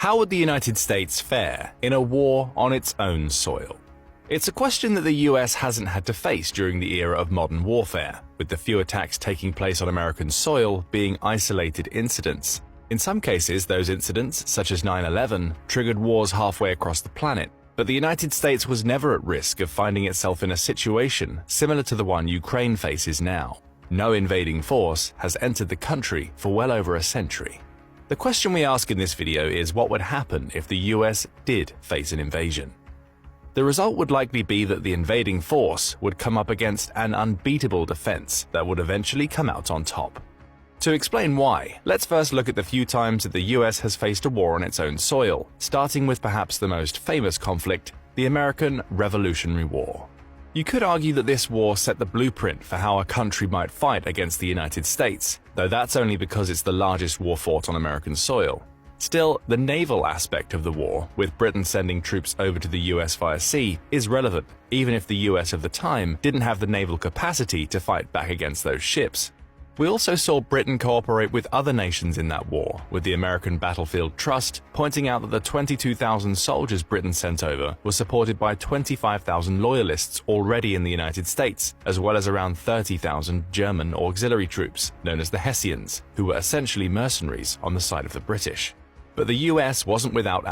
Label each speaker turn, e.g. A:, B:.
A: How would the United States fare in a war on its own soil? It's a question that the US hasn't had to face during the era of modern warfare, with the few attacks taking place on American soil being isolated incidents. In some cases, those incidents, such as 9/11, triggered wars halfway across the planet. But the United States was never at risk of finding itself in a situation similar to the one Ukraine faces now. No invading force has entered the country for well over a century. The question we ask in this video is what would happen if the US did face an invasion. The result would likely be that the invading force would come up against an unbeatable defense that would eventually come out on top. To explain why, let's first look at the few times that the US has faced a war on its own soil, starting with perhaps the most famous conflict, the American Revolutionary War. You could argue that this war set the blueprint for how a country might fight against the United States, though that's only because it's the largest war fought on American soil. Still, the naval aspect of the war, with Britain sending troops over to the US via sea, is relevant, even if the US of the time didn't have the naval capacity to fight back against those ships. We also saw Britain cooperate with other nations in that war, with the American Battlefield Trust pointing out that the 22,000 soldiers Britain sent over were supported by 25,000 loyalists already in the United States, as well as around 30,000 German auxiliary troops, known as the Hessians, who were essentially mercenaries on the side of the British. But the US wasn't without